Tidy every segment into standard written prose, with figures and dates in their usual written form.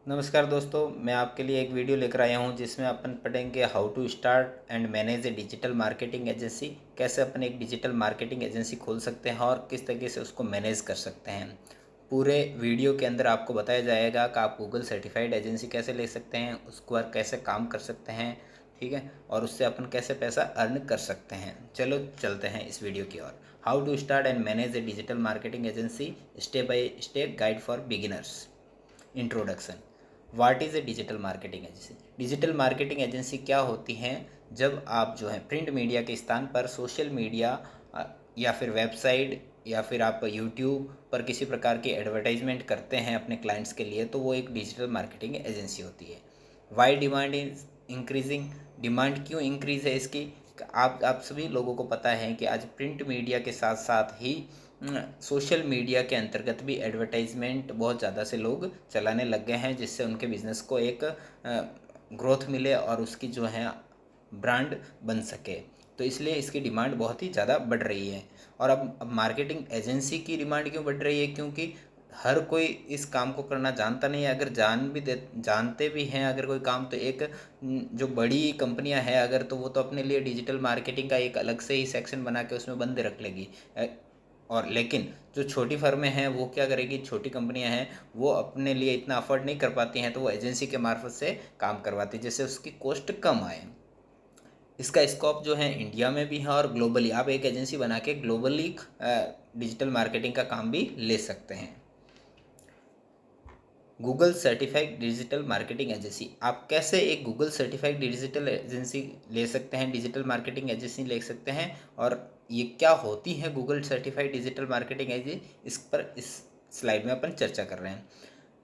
नमस्कार दोस्तों, मैं आपके लिए एक वीडियो लेकर आया हूं जिसमें अपन पढ़ेंगे how to start and manage a digital marketing agency. कैसे अपन एक डिजिटल मार्केटिंग एजेंसी खोल सकते हैं और किस तरीके से उसको मैनेज कर सकते हैं। पूरे वीडियो के अंदर आपको बताया जाएगा कि आप गूगल सर्टिफाइड एजेंसी कैसे ले सकते हैं, उसको और कैसे काम कर सकते हैं, ठीक है, और उससे अपन कैसे पैसा अर्न कर सकते हैं। चलो चलते हैं इस वीडियो की ओर। How to start and manage a digital marketing agency, step by step guide for beginners. Introduction. What is a digital marketing agency. Digital marketing agency क्या होती हैं? जब आप जो है प्रिंट मीडिया के स्थान पर सोशल मीडिया या फिर वेबसाइट या फिर आप यूट्यूब पर किसी प्रकार की एडवर्टाइजमेंट करते हैं अपने क्लाइंट्स के लिए, तो वो एक डिजिटल मार्केटिंग एजेंसी होती है। Why demand is increasing. Demand क्यों इंक्रीज़ है इसकी? आप सभी लोगों को पता है कि आज प्रिंट मीडिया के साथ साथ ही सोशल मीडिया के अंतर्गत भी एडवर्टाइजमेंट बहुत ज़्यादा से लोग चलाने लग गए हैं, जिससे उनके बिज़नेस को एक ग्रोथ मिले और उसकी जो है ब्रांड बन सके। तो इसलिए इसकी डिमांड बहुत ही ज़्यादा बढ़ रही है। और अब मार्केटिंग एजेंसी की डिमांड क्यों बढ़ रही है? क्योंकि हर कोई इस काम को करना जानता नहीं है। अगर जानते भी हैं अगर कोई काम, तो एक जो बड़ी कंपनियां हैं अगर, तो वो तो अपने लिए डिजिटल मार्केटिंग का एक अलग से ही सेक्शन बना के उसमें बंदे रख लेगी। और लेकिन जो छोटी फर्में हैं वो क्या करेगी, छोटी कंपनियां हैं वो अपने लिए इतना अफोर्ड नहीं कर पाती हैं, तो वो एजेंसी के मार्फत से काम करवाती है जिससे उसकी कॉस्ट कम आए। इसका स्कोप जो है इंडिया में भी है और ग्लोबली आप एक एजेंसी बना के ग्लोबली डिजिटल मार्केटिंग का काम भी ले सकते हैं। Google certified digital marketing agency. आप कैसे एक गूगल सर्टिफाइड डिजिटल एजेंसी ले सकते हैं, डिजिटल मार्केटिंग एजेंसी ले सकते हैं, और ये क्या होती है Google certified digital marketing agency, इस पर इस स्लाइड में अपन चर्चा कर रहे हैं।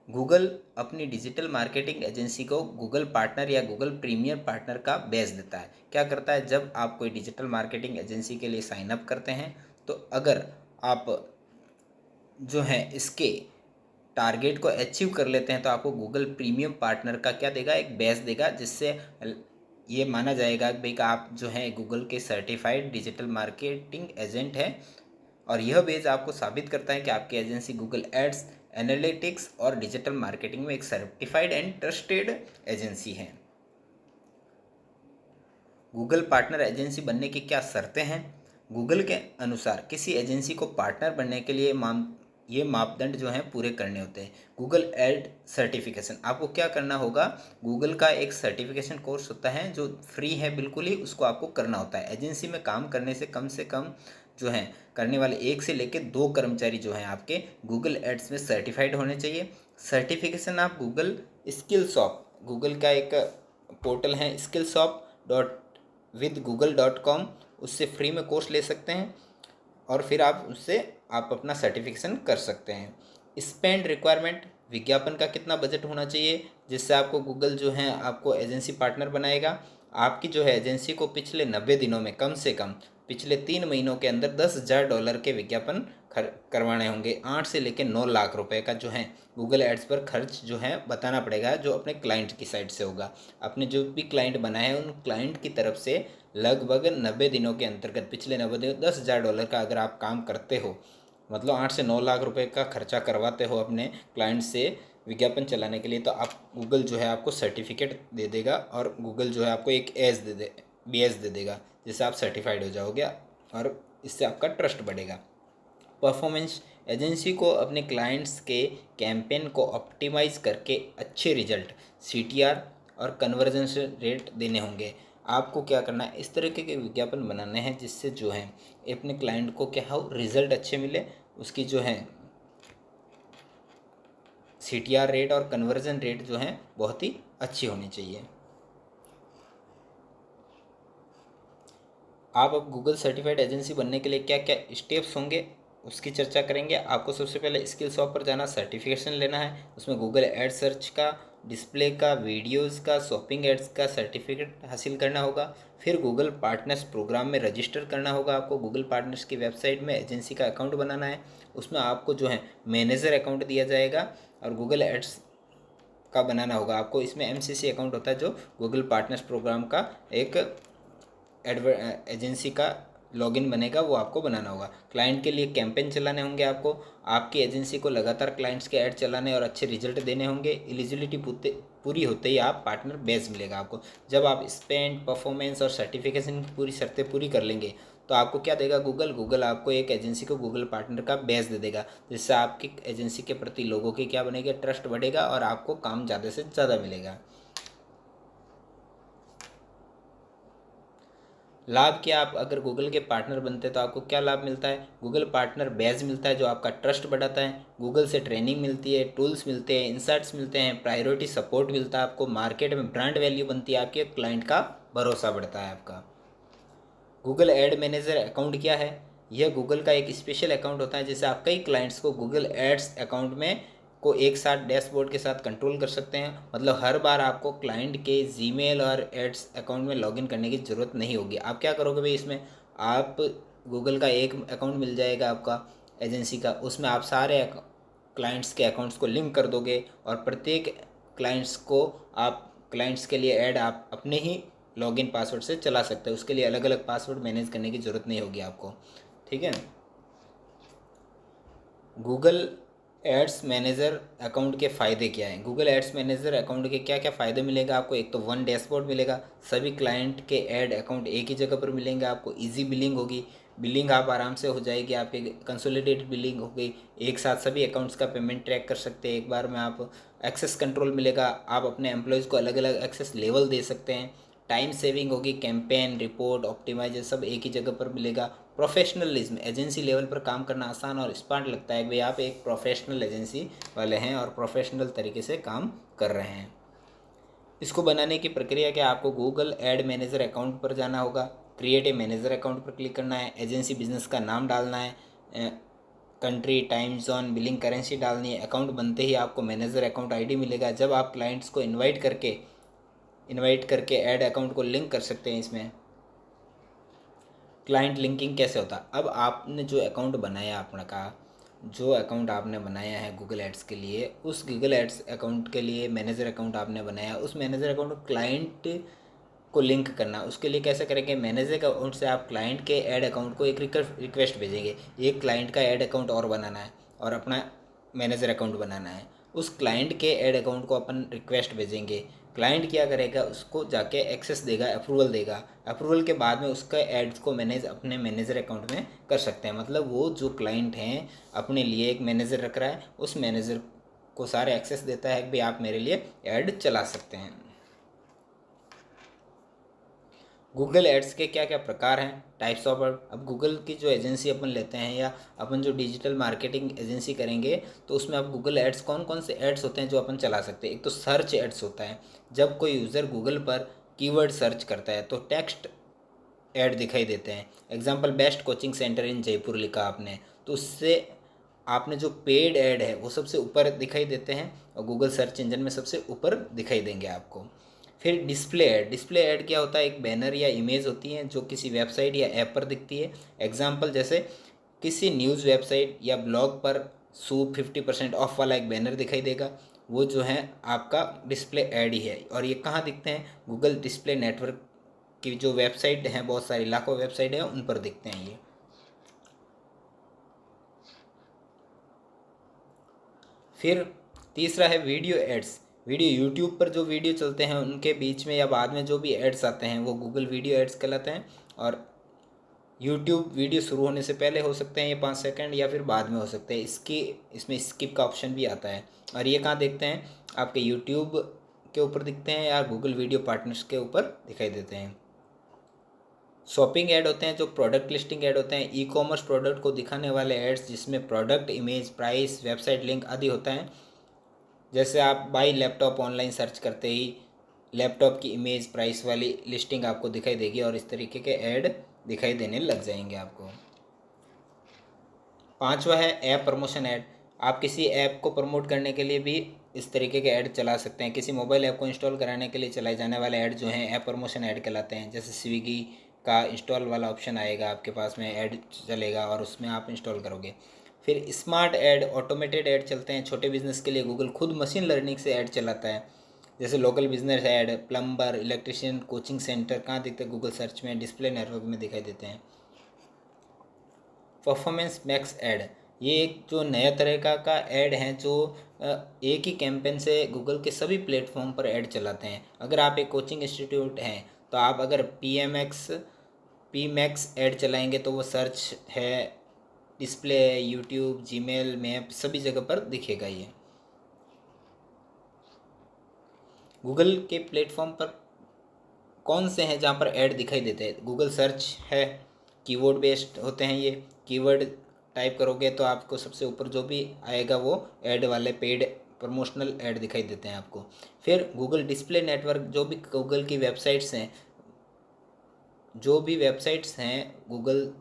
गूगल अपनी डिजिटल मार्केटिंग एजेंसी को गूगल पार्टनर या गूगल प्रीमियर पार्टनर का बैच देता है। क्या करता है, जब आप कोई डिजिटल मार्केटिंग एजेंसी के लिए साइन अप करते हैं, तो अगर आप जो है इसके टारगेट को अचीव कर लेते हैं, तो आपको गूगल प्रीमियम पार्टनर का क्या देगा, एक बैच देगा, जिससे ये माना जाएगा कि भाई आप जो है गूगल के सर्टिफाइड डिजिटल मार्केटिंग एजेंट हैं। और यह बेस आपको साबित करता है कि आपकी एजेंसी गूगल एड्स, एनालिटिक्स और डिजिटल मार्केटिंग में एक सर्टिफाइड एंड ट्रस्टेड एजेंसी है। गूगल पार्टनर एजेंसी बनने की क्या शर्तें हैं? गूगल के अनुसार किसी एजेंसी को पार्टनर बनने के लिए ये मापदंड जो हैं पूरे करने होते हैं। गूगल एड सर्टिफिकेशन, आपको क्या करना होगा, गूगल का एक सर्टिफिकेशन कोर्स होता है जो फ्री है बिल्कुल ही, उसको आपको करना होता है। एजेंसी में काम करने से कम जो है करने वाले 1 से लेकर 2 कर्मचारी जो हैं आपके गूगल एड्स में सर्टिफाइड होने चाहिए। सर्टिफिकेशन आप गूगल स्किल शॉप, गूगल का एक पोर्टल है स्किल शॉप .with google.com, उससे फ्री में कोर्स ले सकते हैं और फिर आप उससे आप अपना सर्टिफिकेशन कर सकते हैं। स्पेंड रिक्वायरमेंट, विज्ञापन का कितना बजट होना चाहिए जिससे आपको गूगल जो है आपको एजेंसी पार्टनर बनाएगा। आपकी जो है एजेंसी को पिछले 90 दिनों में कम से कम पिछले 3 महीनों के अंदर $10,000 के विज्ञापन करवाने होंगे। 8 से लेकर 9 लाख रुपए का जो है गूगल एड्स पर खर्च जो है बताना पड़ेगा, जो अपने क्लाइंट की साइड से होगा। अपने जो भी क्लाइंट बनाए हैं उन क्लाइंट की तरफ से लगभग 90 दिनों के अंतर्गत पिछले 90 दिनों $10,000 का अगर आप काम करते हो, मतलब 8 से 9 लाख रुपए का खर्चा करवाते हो अपने क्लाइंट से विज्ञापन चलाने के लिए, तो आप गूगल जो है आपको सर्टिफिकेट दे देगा और गूगल जो है आपको एक BS दे देगा, जिससे आप सर्टिफाइड हो जाओगे और इससे आपका ट्रस्ट बढ़ेगा। परफॉर्मेंस, एजेंसी को अपने क्लाइंट्स के कैंपेन को ऑप्टिमाइज करके अच्छे रिजल्ट, CTR और कन्वर्जन रेट देने होंगे। आपको क्या करना है, इस तरीके के विज्ञापन बनाने हैं जिससे जो है अपने क्लाइंट को क्या हो, रिजल्ट अच्छे मिले, उसकी जो है CTR रेट और कन्वर्जन रेट जो है बहुत ही अच्छी होनी चाहिए। आप अब गूगल सर्टिफाइड एजेंसी बनने के लिए क्या क्या स्टेप्स होंगे उसकी चर्चा करेंगे। आपको सबसे पहले स्किल शॉप पर जाना, सर्टिफिकेशन लेना है, उसमें गूगल एड सर्च का, डिस्प्ले का, वीडियोस का, शॉपिंग एड्स का सर्टिफिकेट हासिल करना होगा। फिर गूगल पार्टनर्स प्रोग्राम में रजिस्टर करना होगा। आपको गूगल पार्टनर्स की वेबसाइट में एजेंसी का अकाउंट बनाना है, उसमें आपको जो है मैनेजर अकाउंट दिया जाएगा और गूगल एड्स का बनाना होगा आपको। इसमें MCC अकाउंट होता है जो गूगल पार्टनर्स प्रोग्राम का एक एजेंसी का लॉगिन बनेगा वो आपको बनाना होगा। क्लाइंट के लिए कैंपेन चलाने होंगे आपको, आपकी एजेंसी को लगातार क्लाइंट्स के ऐड चलाने और अच्छे रिजल्ट देने होंगे। एलिजिबिलिटी पूरी होते ही आप पार्टनर बेस मिलेगा आपको। जब आप स्पेंड, परफॉर्मेंस और सर्टिफिकेशन की पूरी शर्तें पूरी कर लेंगे तो आपको क्या देगा गूगल आपको एक एजेंसी को गूगल पार्टनर का बेस दे देगा, जिससे आपकी एजेंसी के प्रति लोगों की क्या बनेगा, ट्रस्ट बढ़ेगा और आपको काम ज़्यादा से ज़्यादा मिलेगा। लाभ क्या, आप अगर गूगल के पार्टनर बनते हैं तो आपको क्या लाभ मिलता है? गूगल पार्टनर बैज मिलता है जो आपका ट्रस्ट बढ़ाता है, गूगल से ट्रेनिंग मिलती है, टूल्स मिलते हैं, इंसाइट्स मिलते हैं, प्रायोरिटी सपोर्ट मिलता है आपको, मार्केट में ब्रांड वैल्यू बनती है आपके, क्लाइंट का भरोसा बढ़ता है आपका। गूगल एड मैनेजर अकाउंट क्या है? यह गूगल का एक स्पेशल अकाउंट होता है जिससे आप कई क्लाइंट्स को गूगल एड्स अकाउंट में को एक साथ डैशबोर्ड के साथ कंट्रोल कर सकते हैं। मतलब हर बार आपको क्लाइंट के जीमेल और एड्स अकाउंट में लॉगिन करने की ज़रूरत नहीं होगी। आप क्या करोगे भाई, इसमें आप गूगल का एक अकाउंट मिल जाएगा आपका एजेंसी का, उसमें आप सारे क्लाइंट्स के अकाउंट्स को लिंक कर दोगे और प्रत्येक क्लाइंट्स को आप क्लाइंट्स के लिए ऐड आप अपने ही लॉगिन पासवर्ड से चला सकते हैं। उसके लिए अलग अलग पासवर्ड मैनेज करने की ज़रूरत नहीं होगी आपको, ठीक है। गूगल एड्स मैनेजर अकाउंट के फ़ायदे क्या हैं? गूगल एड्स मैनेजर अकाउंट के क्या क्या फ़ायदे मिलेगा आपको? एक तो वन डैशबोर्ड मिलेगा, सभी क्लाइंट के ऐड अकाउंट एक ही जगह पर मिलेंगे आपको। इजी बिलिंग होगी, बिलिंग आप आराम से हो जाएगी, आपकी कंसोलिडेटेड बिलिंग हो गई, एक साथ सभी अकाउंट्स का पेमेंट ट्रैक कर सकते हैं एक बार में आप। एक्सेस कंट्रोल मिलेगा, आप अपने एम्प्लॉयज़ को अलग अलग एक्सेस लेवल दे सकते हैं। टाइम सेविंग होगी, कैंपेन, रिपोर्ट, ऑप्टिमाइजर सब एक ही जगह पर मिलेगा। प्रोफेशनलिज्म, एजेंसी लेवल पर काम करना आसान और स्मार्ट लगता है भाई आप एक प्रोफेशनल एजेंसी वाले हैं और प्रोफेशनल तरीके से काम कर रहे हैं। इसको बनाने की प्रक्रिया क्या, आपको गूगल एड मैनेजर अकाउंट पर जाना होगा, क्रिएट ए मैनेजर अकाउंट पर क्लिक करना है, एजेंसी बिजनेस का नाम डालना है, country, time zone, billing currency डालनी है। अकाउंट बनते ही आपको मैनेजर अकाउंट आईडी मिलेगा। जब आप क्लाइंट्स को इनवाइट करके ऐड अकाउंट को लिंक कर सकते हैं इसमें। क्लाइंट लिंकिंग कैसे होता है? अब आपने जो अकाउंट बनाया अपना का, जो अकाउंट आपने बनाया है गूगल एड्स के लिए, उस गूगल एड्स अकाउंट के लिए मैनेजर अकाउंट आपने बनाया, उस मैनेजर अकाउंट को क्लाइंट को लिंक करना, उसके लिए कैसे करेंगे? मैनेजर अकाउंट से आप क्लाइंट के ऐड अकाउंट को एक रिक्वेस्ट भेजेंगे, एक क्लाइंट का ऐड अकाउंट और बनाना है और अपना मैनेजर अकाउंट बनाना है। उस क्लाइंट के ऐड अकाउंट को अपन रिक्वेस्ट भेजेंगे, क्लाइंट क्या करेगा, उसको जाके एक्सेस देगा, अप्रूवल देगा। अप्रूवल के बाद में उसका एड्स को मैनेज अपने मैनेजर अकाउंट में कर सकते हैं। मतलब वो जो क्लाइंट हैं अपने लिए एक मैनेजर रख रहा है, उस मैनेजर को सारे एक्सेस देता है कि भाई आप मेरे लिए ऐड चला सकते हैं। गूगल एड्स के क्या क्या प्रकार हैं, टाइप्स ऑफ। अब गूगल की जो एजेंसी अपन लेते हैं या अपन जो डिजिटल मार्केटिंग एजेंसी करेंगे तो उसमें अब गूगल एड्स कौन कौन से एड्स होते हैं जो अपन चला सकते हैं? एक तो सर्च एड्स होता है, जब कोई यूज़र गूगल पर कीवर्ड सर्च करता है तो टेक्स्ट ऐड दिखाई देते हैं। एग्जाम्पल, बेस्ट कोचिंग सेंटर इन जयपुर लिखा आपने तो उससे आपने जो पेड ऐड है वो सबसे ऊपर दिखाई देते हैं और गूगल सर्च इंजन में सबसे ऊपर दिखाई देंगे आपको। फिर डिस्प्ले ऐड, डिस्प्ले ऐड क्या होता है? एक बैनर या इमेज होती है जो किसी वेबसाइट या ऐप पर दिखती है। एग्जाम्पल, जैसे किसी न्यूज़ वेबसाइट या ब्लॉग पर सूप 50% ऑफ वाला एक बैनर दिखाई देगा, वो जो है आपका डिस्प्ले ऐड ही है। और ये कहाँ दिखते हैं? गूगल डिस्प्ले नेटवर्क की जो वेबसाइट हैं, बहुत सारी लाखों वेबसाइट हैं, उन पर दिखते हैं ये। फिर तीसरा है वीडियो एड्स। वीडियो, यूट्यूब पर जो वीडियो चलते हैं उनके बीच में या बाद में जो भी एड्स आते हैं वो गूगल वीडियो एड्स कहलाते हैं। और यूट्यूब वीडियो शुरू होने से पहले हो सकते हैं ये 5 सेकंड या फिर बाद में हो सकते हैं, इसमें स्किप का ऑप्शन भी आता है। और ये कहाँ देखते हैं? आपके यूट्यूब के ऊपर दिखते हैं या गूगल वीडियो पार्टनर्स के ऊपर दिखाई देते हैं। शॉपिंग ऐड होते हैं जो प्रोडक्ट लिस्टिंग ऐड होते हैं, ई कॉमर्स प्रोडक्ट को दिखाने वाले एड्स जिसमें product image, price, website link आदि होता है। जैसे आप बाई लैपटॉप ऑनलाइन सर्च करते ही लैपटॉप की इमेज, प्राइस वाली लिस्टिंग आपको दिखाई देगी और इस तरीके के ऐड दिखाई देने लग जाएंगे आपको। पांचवा है ऐप प्रमोशन ऐड। आप किसी ऐप को प्रमोट करने के लिए भी इस तरीके के ऐड चला सकते हैं। किसी मोबाइल ऐप को इंस्टॉल कराने के लिए चलाए जाने वाले ऐड जो हैं ऐप प्रमोशन ऐड कहलाते हैं। जैसे स्विगी का इंस्टॉल वाला ऑप्शन आएगा आपके पास में, ऐड चलेगा और उसमें आप इंस्टॉल करोगे। फिर स्मार्ट ऐड, ऑटोमेटेड ऐड चलते हैं। छोटे बिजनेस के लिए गूगल खुद मशीन लर्निंग से ऐड चलाता है। जैसे local business add, plumber, electrician, coaching centre कहाँ दिखते हैं? गूगल सर्च में, डिस्प्ले नेटवर्क में दिखाई देते हैं। परफॉर्मेंस मैक्स ऐड, ये एक जो नया तरीका का ऐड है जो एक ही कैंपेन से गूगल के सभी प्लेटफॉर्म पर ऐड चलाते हैं। अगर आप एक कोचिंग इंस्टीट्यूट हैं तो आप अगर पी मैक्स ऐड चलाएंगे तो वो सर्च है, डिस्प्ले है, यूट्यूब, जीमेल, मैप, सभी जगह पर दिखेगा। ये गूगल के प्लेटफॉर्म पर कौन से हैं जहाँ पर ऐड दिखाई देते हैं? गूगल सर्च है, कीवर्ड बेस्ड होते हैं ये। कीवर्ड टाइप करोगे तो आपको सबसे ऊपर जो भी आएगा वो ऐड वाले पेड प्रमोशनल ऐड दिखाई देते हैं आपको। फिर गूगल डिस्प्ले नेटवर्क, जो भी गूगल की वेबसाइट्स हैं, जो भी वेबसाइट्स हैं गूगल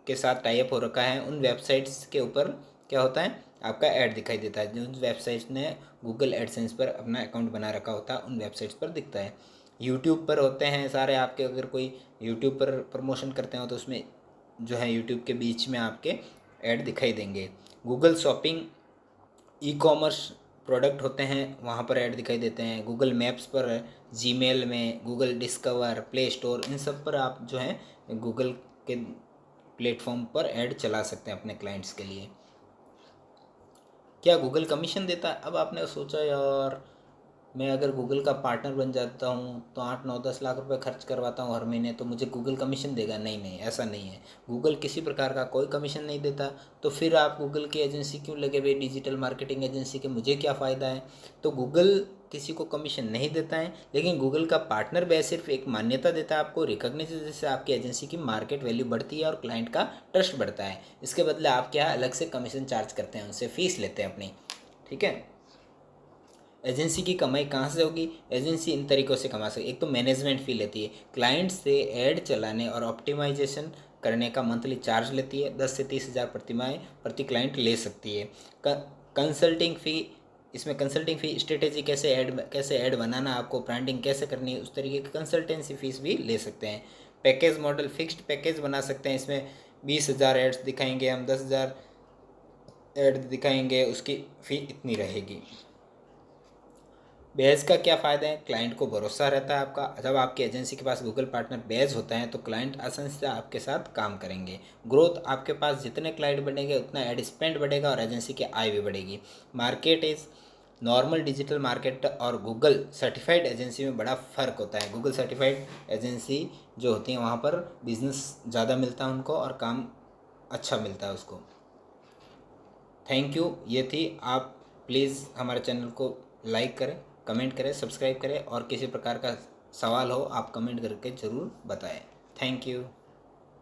के साथ टाइप हो रखा है, उन वेबसाइट्स के ऊपर क्या होता है, आपका ऐड दिखाई देता है। जिन वेबसाइट्स ने गूगल एडसेंस पर अपना अकाउंट बना रखा होता है उन वेबसाइट्स पर दिखता है। यूट्यूब पर होते हैं सारे आपके, अगर कोई यूट्यूब पर प्रमोशन करते हो तो उसमें जो है यूट्यूब के बीच में आपके ऐड दिखाई देंगे। Google shopping, e commerce product होते हैं वहाँ पर ऐड दिखाई देते हैं। गूगल मैप्स पर, जीमेल में, गूगल डिस्कवर, प्ले स्टोर, इन सब पर आप जो है गूगल के प्लेटफॉर्म पर ऐड चला सकते हैं अपने क्लाइंट्स के लिए। क्या गूगल कमीशन देता है? अब आपने सोचा यार मैं अगर गूगल का पार्टनर बन जाता हूँ तो 8 9 10 लाख रुपए खर्च करवाता हूँ हर महीने, तो मुझे गूगल कमीशन देगा? नहीं नहीं, ऐसा नहीं है। गूगल किसी प्रकार का कोई कमीशन नहीं देता। तो फिर आप गूगल की एजेंसी क्यों लगे भाई, डिजिटल मार्केटिंग एजेंसी के, मुझे क्या फ़ायदा है? तो गूगल किसी को कमीशन नहीं देता है, लेकिन गूगल का पार्टनर बेस सिर्फ एक मान्यता देता है आपको, रिकॉग्निशन, जिससे आपकी एजेंसी की मार्केट वैल्यू बढ़ती है और क्लाइंट का ट्रस्ट बढ़ता है। इसके बदले आप क्या अलग से कमीशन चार्ज करते हैं, उनसे फीस लेते हैं अपनी। ठीक है। एजेंसी की कमाई कहाँ से होगी? एजेंसी इन तरीक़ों से कमा सकती है। एक तो मैनेजमेंट फ़ी लेती है, क्लाइंट से ऐड चलाने और ऑप्टिमाइजेशन करने का मंथली चार्ज लेती है। 10 से 30 हज़ार प्रतिमाह प्रति क्लाइंट ले सकती है। कंसल्टिंग फ़ी, इसमें कंसल्टिंग फ़ी, स्ट्रेटेजी कैसे ऐड बनाना, आपको ब्रांडिंग कैसे करनी है, उस तरीके की कंसल्टेंसी फ़ीस भी ले सकते हैं। पैकेज मॉडल, फिक्स्ड पैकेज बना सकते हैं। इसमें 20,000 एड्स दिखाएंगे हम, 10,000 ऐड दिखाएंगे, उसकी फ़ी इतनी रहेगी। बेज का क्या फ़ायदा है? क्लाइंट को भरोसा रहता है आपका। जब आपकी एजेंसी के पास गूगल पार्टनर बेज होता है तो क्लाइंट आसानी से आपके साथ काम करेंगे। ग्रोथ, आपके पास जितने क्लाइंट बढ़ेंगे उतना एड स्पेंड बढ़ेगा और एजेंसी की आय भी बढ़ेगी। Market is normal digital market और गूगल सर्टिफाइड एजेंसी में बड़ा फ़र्क होता है। गूगल सर्टिफाइड एजेंसी जो होती है वहाँ पर बिजनेस ज़्यादा मिलता है उनको और काम अच्छा मिलता है उसको। Thank you. ये थी। आप प्लीज़ हमारे चैनल को लाइक करें, कमेंट करें, सब्सक्राइब करें और किसी प्रकार का सवाल हो आप कमेंट करके ज़रूर बताएं। Thank you.